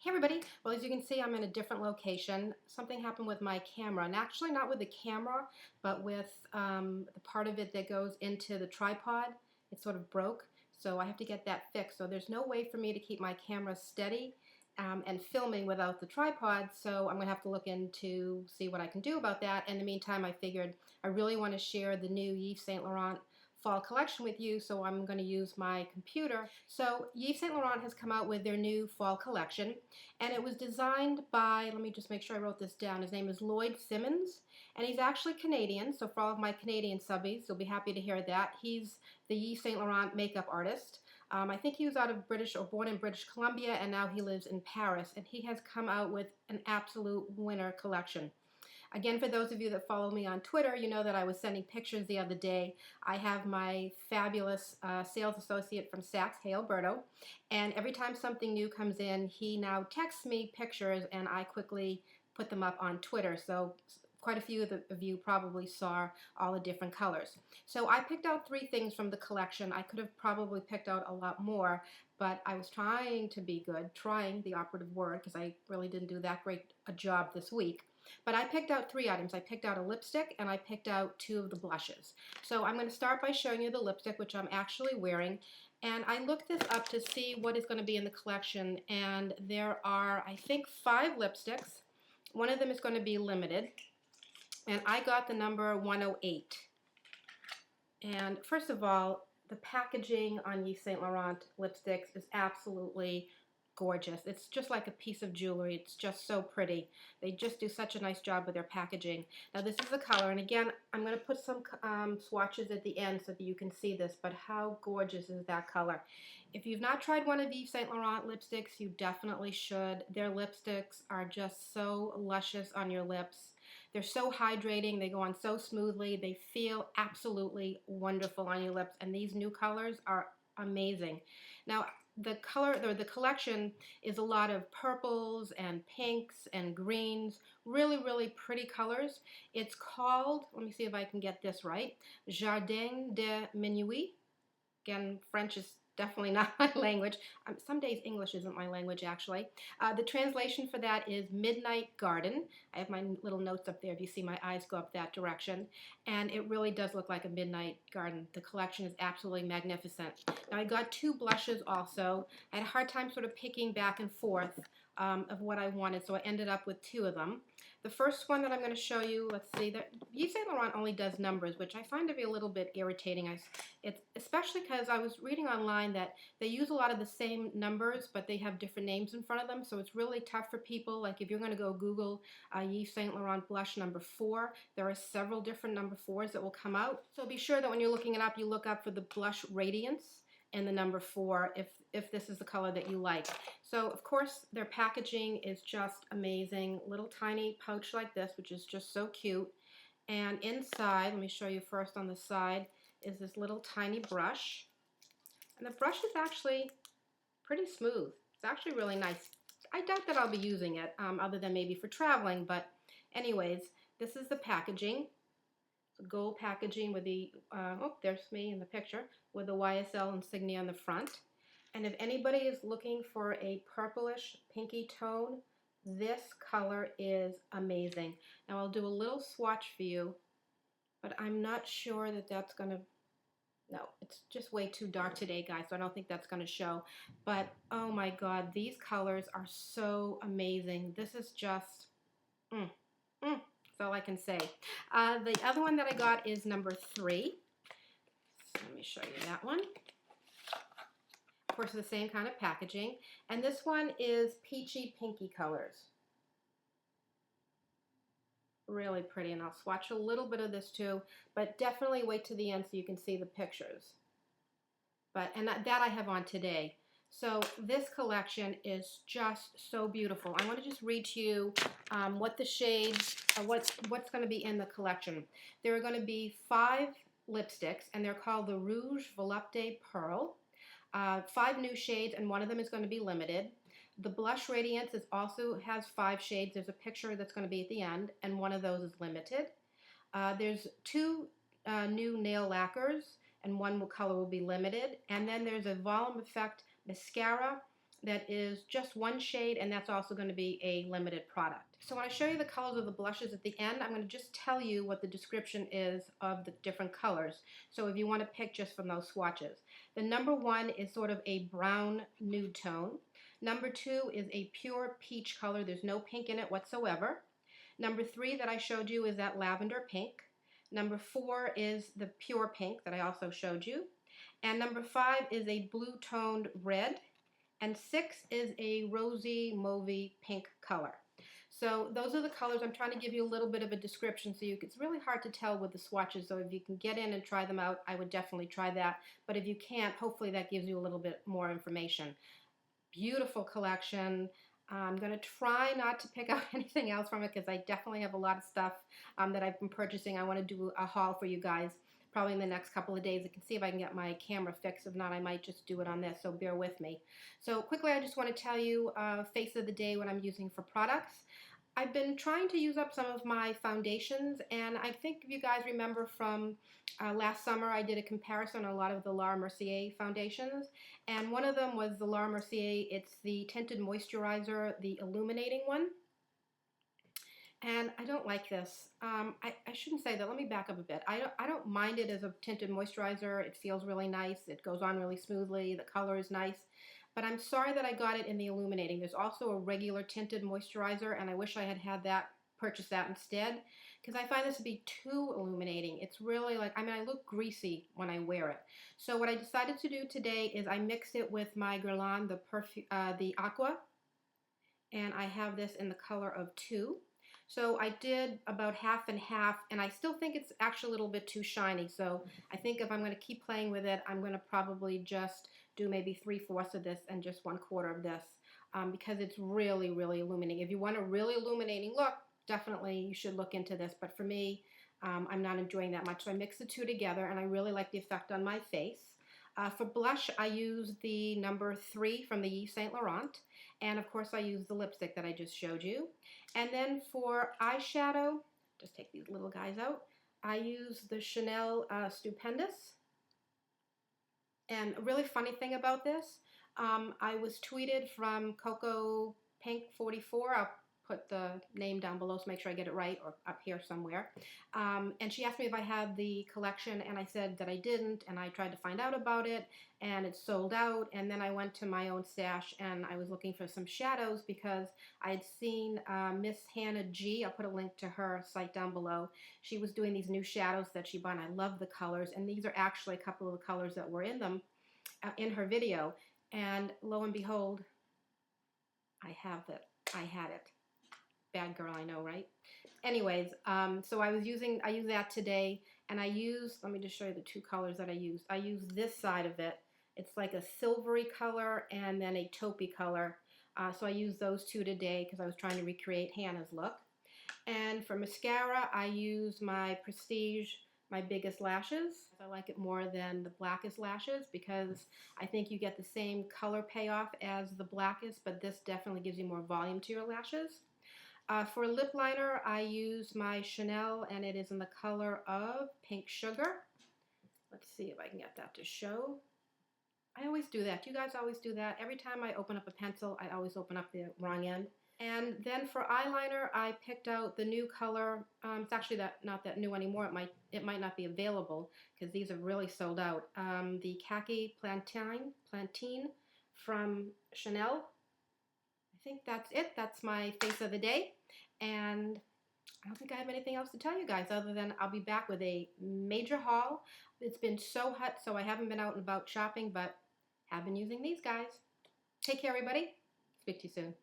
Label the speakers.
Speaker 1: Hey everybody, well as you can see I'm in a different location. Something happened with my camera, and actually not with the camera, but with the part of it that goes into the tripod. It sort of broke, so I have to get that fixed. So there's no way for me to keep my camera steady and filming without the tripod, so I'm going to have to look into see what I can do about that. In the meantime, I figured I really want to share the new Yves Saint Laurent fall collection with you, so I'm going to use my computer. So Yves Saint Laurent has come out with their new fall collection, and it was designed by, let me just make sure I wrote this down, his name is Lloyd Simmonds, and he's actually Canadian, so for all of my Canadian subbies, you'll be happy to hear that. He's the Yves Saint Laurent makeup artist. I think he was out of British or born in British Columbia, and now he lives in Paris, and he has come out with an absolute winner collection. Again, for those of you that follow me on Twitter, you know that I was sending pictures the other day. I have my fabulous sales associate from Saks, hey Alberto, and every time something new comes in, he now texts me pictures and I quickly put them up on Twitter. So quite a few of you probably saw all the different colors. So I picked out 3 things from the collection. I could have probably picked out a lot more, but I was trying to be good, trying the operative word, because I really didn't do that great a job this week. But I picked out 3 items. I picked out a lipstick and I picked out 2 of the blushes. So I'm going to start by showing you the lipstick, which I'm actually wearing. And I looked this up to see what is going to be in the collection. And there are, I think, 5 lipsticks. One of them is going to be limited. And I got the number 108. And first of all, the packaging on Yves Saint Laurent lipsticks is absolutely gorgeous. It's just like a piece of jewelry. It's just so pretty. They just do such a nice job with their packaging. Now this is the color, and again, I'm going to put some swatches at the end so that you can see this, but how gorgeous is that color? If you've not tried one of Yves Saint Laurent lipsticks, you definitely should. Their lipsticks are just so luscious on your lips. They're so hydrating. They go on so smoothly. They feel absolutely wonderful on your lips, and these new colors are amazing. Now, the collection is a lot of purples and pinks and greens, really pretty colors. It's called, let me see if I can get this right, Jardin de Minuit. Again, French is definitely not my language. Some days English isn't my language, actually. The translation for that is Midnight Garden. I have my little notes up there if you see my eyes go up that direction. And it really does look like a midnight garden. The collection is absolutely magnificent. Now, I got 2 blushes also. I had a hard time sort of picking back and forth of what I wanted, so I ended up with 2 of them. The first one that I'm going to show you, let's see, that Yves Saint Laurent only does numbers, which I find to be a little bit irritating. It's especially because I was reading online that they use a lot of the same numbers, but they have different names in front of them, so it's really tough for people. Like if you're going to go Google Yves Saint Laurent blush number 4, there are several different number 4s that will come out. So be sure that when you're looking it up, you look up for the blush Radiance and the number 4 if this is the color that you like. So of course their packaging is just amazing. Little tiny pouch like this, which is just so cute. And inside, let me show you first on the side, is this little tiny brush. And the brush is actually pretty smooth. It's actually really nice. I doubt that I'll be using it other than maybe for traveling, but anyways, this is the packaging. Gold packaging with the, oh, there's me in the picture, with the YSL insignia on the front. And if anybody is looking for a purplish pinky tone, this color is amazing. Now I'll do a little swatch for you, but I'm not sure that that's going to, no, it's just way too dark today, guys, so I don't think that's going to show. But oh my God, these colors are so amazing. This is just, that's all I can say. The other one that I got is number 3. So let me show you that one. Of course, the same kind of packaging. And this one is peachy pinky colors. Really pretty. And I'll swatch a little bit of this too, but definitely wait to the end so you can see the pictures. And that I have on today. So this collection is just so beautiful. I want to just read to you what the shades, what's going to be in the collection. There are going to be 5 lipsticks, and they're called the Rouge, Volupte, Perle. 5 new shades, and one of them is going to be limited. The blush Radiance also has 5 shades. There's a picture that's going to be at the end, and one of those is limited. There's 2 new nail lacquers, and one color will be limited. And then there's a Volume Effect mascara that is just one shade, and that's also going to be a limited product. So when I show you the colors of the blushes at the end, I'm going to just tell you what the description is of the different colors. So if you want to pick just from those swatches. The number 1 is sort of a brown nude tone. Number 2 is a pure peach color. There's no pink in it whatsoever. Number 3 that I showed you is that lavender pink. Number 4 is the pure pink that I also showed you. And number 5 is a blue toned red. And 6 is a rosy mauvey pink color. So those are the colors. I'm trying to give you a little bit of a description so it's really hard to tell with the swatches. So if you can get in and try them out, I would definitely try that. But if you can't, hopefully that gives you a little bit more information. Beautiful collection. I'm going to try not to pick out anything else from it because I definitely have a lot of stuff that I've been purchasing. I want to do a haul for you guys probably in the next couple of days. I can see if I can get my camera fixed. If not, I might just do it on this, so bear with me. So quickly, I just want to tell you face of the day, what I'm using for products. I've been trying to use up some of my foundations, and I think if you guys remember from last summer, I did a comparison on a lot of the Laura Mercier foundations, and one of them was the Laura Mercier. It's the Tinted Moisturizer, the illuminating one. And I don't like this. I shouldn't say that. Let me back up a bit. I don't mind it as a tinted moisturizer. It feels really nice. It goes on really smoothly. The color is nice. But I'm sorry that I got it in the illuminating. There's also a regular tinted moisturizer, and I wish I had that, purchased that instead, because I find this to be too illuminating. It's really like, I look greasy when I wear it. So what I decided to do today is I mixed it with my Guerlain, the Aqua, and I have this in the color of 2. So I did about half and half, and I still think it's actually a little bit too shiny. So I think if I'm going to keep playing with it, I'm going to probably just do maybe 3/4 of this and just 1/4 of this because it's really, really illuminating. If you want a really illuminating look, definitely you should look into this. But for me, I'm not enjoying that much. So I mix the two together, and I really like the effect on my face. For blush, I use the number 3 from the Yves Saint Laurent. And of course, I use the lipstick that I just showed you. And then for eyeshadow, just take these little guys out, I use the Chanel Stupendous. And a really funny thing about this, I was tweeted from Coco Pink 44. I'll put the name down below to make sure I get it right, or up here somewhere. And she asked me if I had the collection, and I said that I didn't, and I tried to find out about it, and it's sold out. And then I went to my own stash, and I was looking for some shadows because I had seen Miss Hannah G. I'll put a link to her site down below. She was doing these new shadows that she bought, and I love the colors, and these are actually a couple of the colors that were in them in her video. And lo and behold, I have it. I had it. Bad girl, I know, right? Anyways, so I used that today, and I used, let me just show you the 2 colors that I used. I used this side of it. It's like a silvery color and then a taupey color. So I used those 2 today because I was trying to recreate Hannah's look. And for mascara, I used my Prestige, my Biggest Lashes. I like it more than the Blackest Lashes because I think you get the same color payoff as the Blackest, but this definitely gives you more volume to your lashes. For lip liner, I use my Chanel, and it is in the color of Pink Sugar. Let's see if I can get that to show. I always do that. You guys always do that. Every time I open up a pencil, I always open up the wrong end. And then for eyeliner, I picked out the new color. It's actually not that new anymore. It might not be available because these are really sold out. The Khaki Plantain from Chanel. I think that's it. That's my face of the day. And I don't think I have anything else to tell you guys other than I'll be back with a major haul. It's been so hot, so I haven't been out and about shopping, but have been using these guys. Take care, everybody. Speak to you soon.